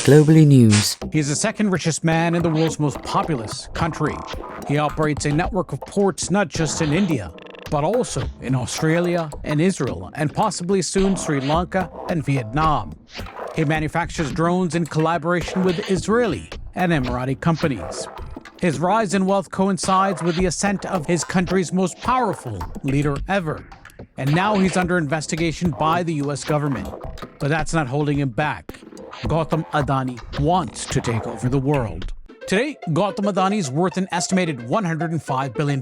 Globally News. He is the second richest man in the world's most populous country. He operates a network of ports not just in India, but also in Australia and Israel, and possibly soon Sri Lanka and Vietnam. He manufactures drones in collaboration with Israeli and Emirati companies. His rise in wealth coincides with the ascent of his country's most powerful leader ever. And now he's under investigation by the U.S. government. But that's not holding him back. Gautam Adani wants to take over the world. Today, Gautam Adani is worth an estimated $105 billion.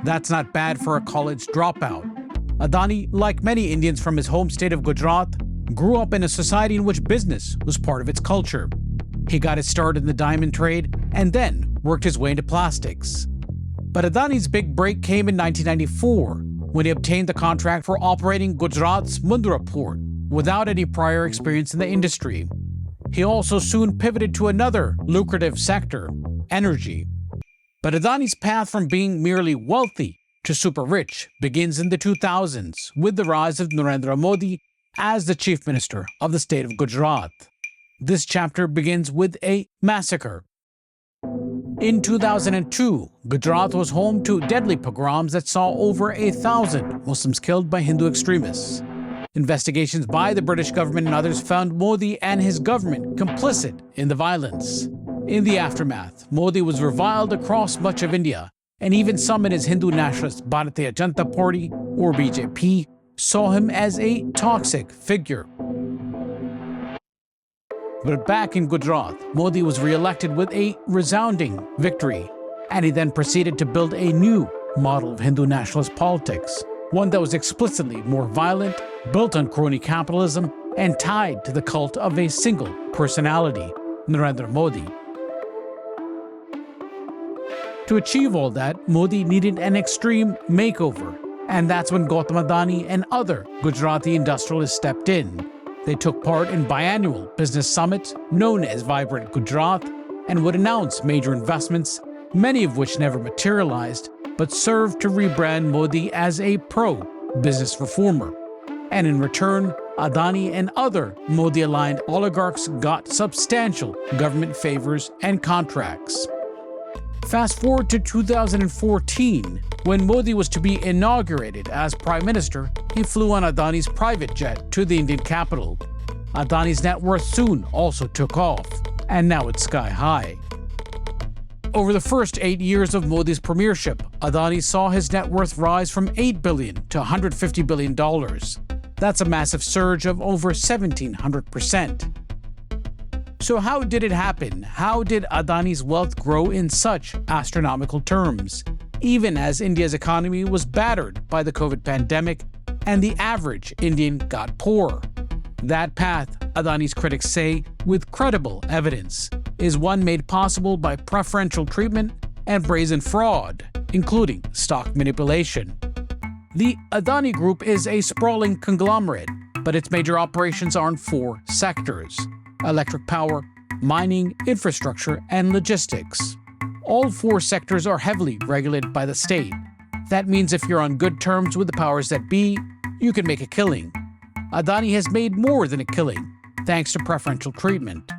That's not bad for a college dropout. Adani, like many Indians from his home state of Gujarat, grew up in a society in which business was part of its culture. He got his start in the diamond trade and then worked his way into plastics. But Adani's big break came in 1994 when he obtained the contract for operating Gujarat's Mundra port without any prior experience in the industry. He also soon pivoted to another lucrative sector, energy. But Adani's path from being merely wealthy to super rich begins in the 2000s with the rise of Narendra Modi as the chief minister of the state of Gujarat. This chapter begins with a massacre. In 2002, Gujarat was home to deadly pogroms that saw over 1,000 Muslims killed by Hindu extremists. Investigations by the British government and others found Modi and his government complicit in the violence. In the aftermath, Modi was reviled across much of India, and even some in his Hindu nationalist Bharatiya Janata Party, or BJP, saw him as a toxic figure. But back in Gujarat, Modi was re-elected with a resounding victory, and he then proceeded to build a new model of Hindu nationalist politics, one that was explicitly more violent, built on crony capitalism, and tied to the cult of a single personality, Narendra Modi. To achieve all that, Modi needed an extreme makeover, and that's when Gautam Adani and other Gujarati industrialists stepped in. They took part in biannual business summits known as Vibrant Gujarat and would announce major investments, many of which never materialized, but served to rebrand Modi as a pro-business reformer. And in return, Adani and other Modi-aligned oligarchs got substantial government favors and contracts. Fast forward to 2014, when Modi was to be inaugurated as Prime Minister, he flew on Adani's private jet to the Indian capital. Adani's net worth soon also took off, and now it's sky high. Over the first 8 years of Modi's premiership, Adani saw his net worth rise from $8 billion to $150 billion. That's a massive surge of over 1,700%. So how did it happen? How did Adani's wealth grow in such astronomical terms, even as India's economy was battered by the COVID pandemic and the average Indian got poorer? That path, Adani's critics say, with credible evidence, is one made possible by preferential treatment and brazen fraud, including stock manipulation. The Adani Group is a sprawling conglomerate, but its major operations are in 4 sectors: electric power, mining, infrastructure, and logistics. All 4 sectors are heavily regulated by the state. That means if you're on good terms with the powers that be, you can make a killing. Adani has made more than a killing, thanks to preferential treatment.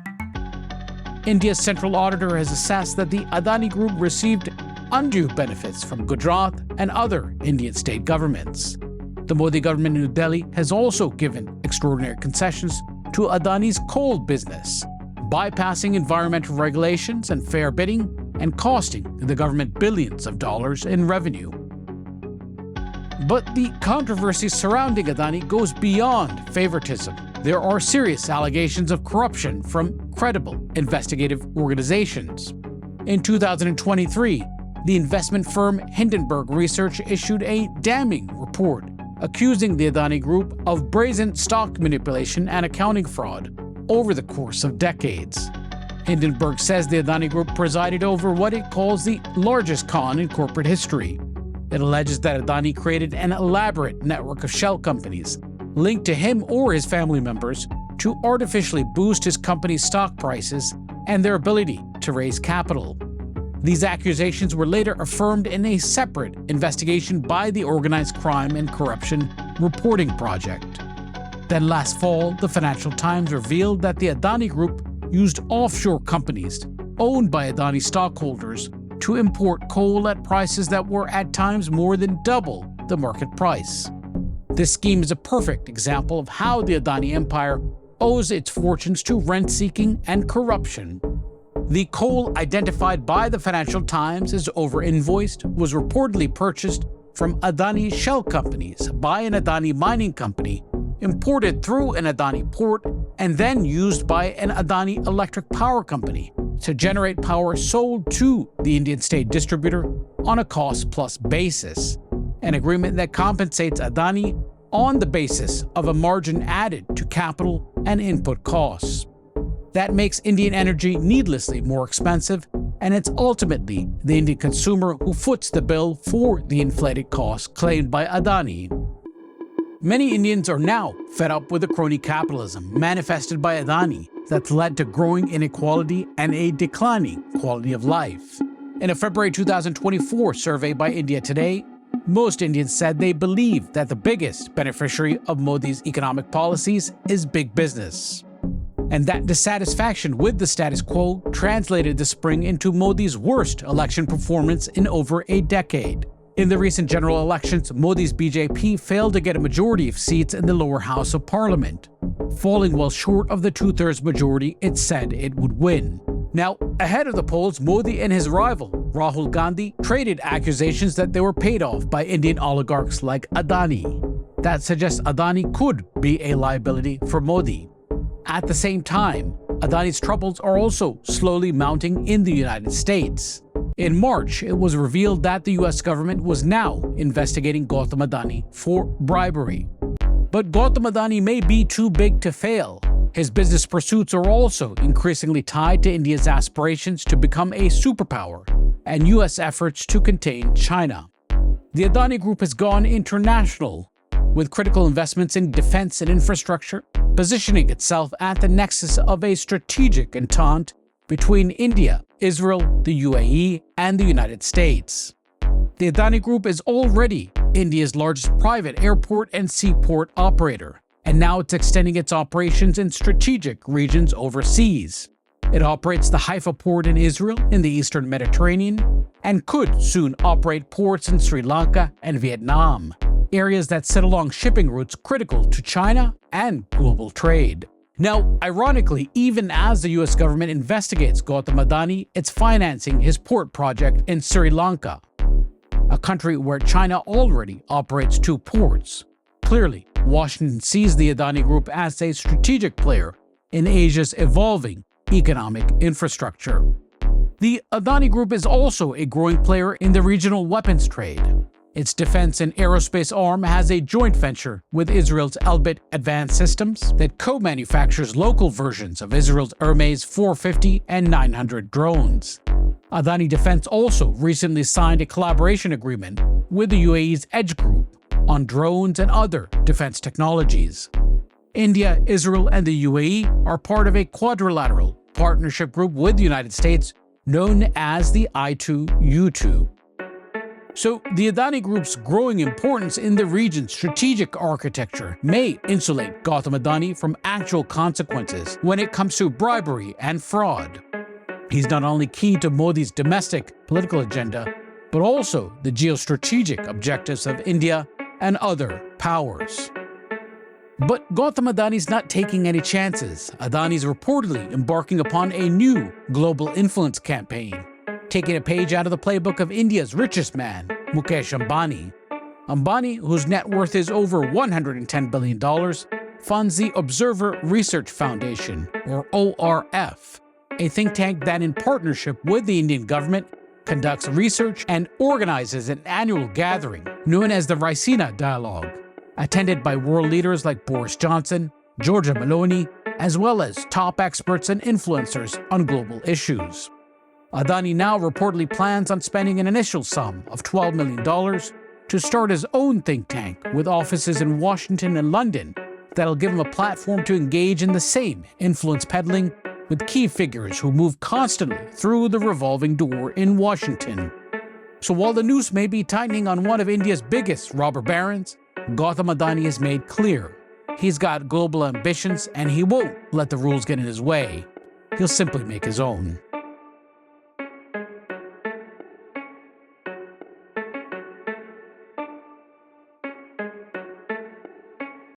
India's central auditor has assessed that the Adani Group received undue benefits from Gujarat and other Indian state governments. The Modi government in New Delhi has also given extraordinary concessions to Adani's coal business, bypassing environmental regulations and fair bidding and costing the government billions of dollars in revenue. But the controversy surrounding Adani goes beyond favoritism. There are serious allegations of corruption from credible investigative organizations. In 2023, the investment firm Hindenburg Research issued a damning report accusing the Adani Group of brazen stock manipulation and accounting fraud over the course of decades. Hindenburg says the Adani Group presided over what it calls the largest con in corporate history. It alleges that Adani created an elaborate network of shell companies linked to him or his family members to artificially boost his company's stock prices and their ability to raise capital. These accusations were later affirmed in a separate investigation by the Organized Crime and Corruption Reporting Project. Then last fall, the Financial Times revealed that the Adani Group used offshore companies owned by Adani stockholders to import coal at prices that were at times more than double the market price. This scheme is a perfect example of how the Adani empire owes its fortunes to rent-seeking and corruption. The coal identified by the Financial Times as over-invoiced was reportedly purchased from Adani shell companies by an Adani mining company, imported through an Adani port, and then used by an Adani electric power company to generate power sold to the Indian state distributor on a cost-plus basis, an agreement that compensates Adani on the basis of a margin added to capital and input costs. That makes Indian energy needlessly more expensive, and it's ultimately the Indian consumer who foots the bill for the inflated costs claimed by Adani. Many Indians are now fed up with the crony capitalism manifested by Adani that's led to growing inequality and a declining quality of life. In a February 2024 survey by India Today, most Indians said they believe that the biggest beneficiary of Modi's economic policies is big business, and that dissatisfaction with the status quo translated this spring into Modi's worst election performance in over a decade. In the recent general elections, Modi's BJP failed to get a majority of seats in the lower house of parliament, falling well short of the two-thirds majority it said it would win. Now, ahead of the polls, Modi and his rival, Rahul Gandhi, traded accusations that they were paid off by Indian oligarchs like Adani. That suggests Adani could be a liability for Modi. At the same time, Adani's troubles are also slowly mounting in the United States. In March, it was revealed that the US government was now investigating Gautam Adani for bribery. But Gautam Adani may be too big to fail. His business pursuits are also increasingly tied to India's aspirations to become a superpower and US efforts to contain China. The Adani Group has gone international, with critical investments in defense and infrastructure, positioning itself at the nexus of a strategic entente between India, Israel, the UAE, and the United States. The Adani Group is already India's largest private airport and seaport operator, and now it's extending its operations in strategic regions overseas. It operates the Haifa port in Israel in the eastern Mediterranean, and could soon operate ports in Sri Lanka and Vietnam, areas that sit along shipping routes critical to China and global trade. Now, ironically, even as the US government investigates Gautam Adani, it's financing his port project in Sri Lanka, a country where China already operates two ports. Clearly, Washington sees the Adani Group as a strategic player in Asia's evolving economic infrastructure. The Adani Group is also a growing player in the regional weapons trade. Its defense and aerospace arm has a joint venture with Israel's Elbit Advanced Systems that co-manufactures local versions of Israel's Hermes 450 and 900 drones. Adani Defense also recently signed a collaboration agreement with the UAE's Edge Group on drones and other defense technologies. India, Israel, and the UAE are part of a quadrilateral partnership group with the United States known as the I2U2. So, the Adani Group's growing importance in the region's strategic architecture may insulate Gautam Adani from actual consequences when it comes to bribery and fraud. He's not only key to Modi's domestic political agenda, but also the geostrategic objectives of India and other powers. But Gautam Adani's not taking any chances. Adani's reportedly embarking upon a new global influence campaign, taking a page out of the playbook of India's richest man, Mukesh Ambani. Ambani, whose net worth is over $110 billion, funds the Observer Research Foundation, or ORF, a think tank that in partnership with the Indian government conducts research and organizes an annual gathering known as the Raisina Dialogue, attended by world leaders like Boris Johnson, Giorgia Meloni, as well as top experts and influencers on global issues. Adani now reportedly plans on spending an initial sum of $12 million to start his own think tank with offices in Washington and London that'll give him a platform to engage in the same influence peddling with key figures who move constantly through the revolving door in Washington. So while the noose may be tightening on one of India's biggest robber barons, Gautam Adani has made clear he's got global ambitions and he won't let the rules get in his way. he'll simply make his own.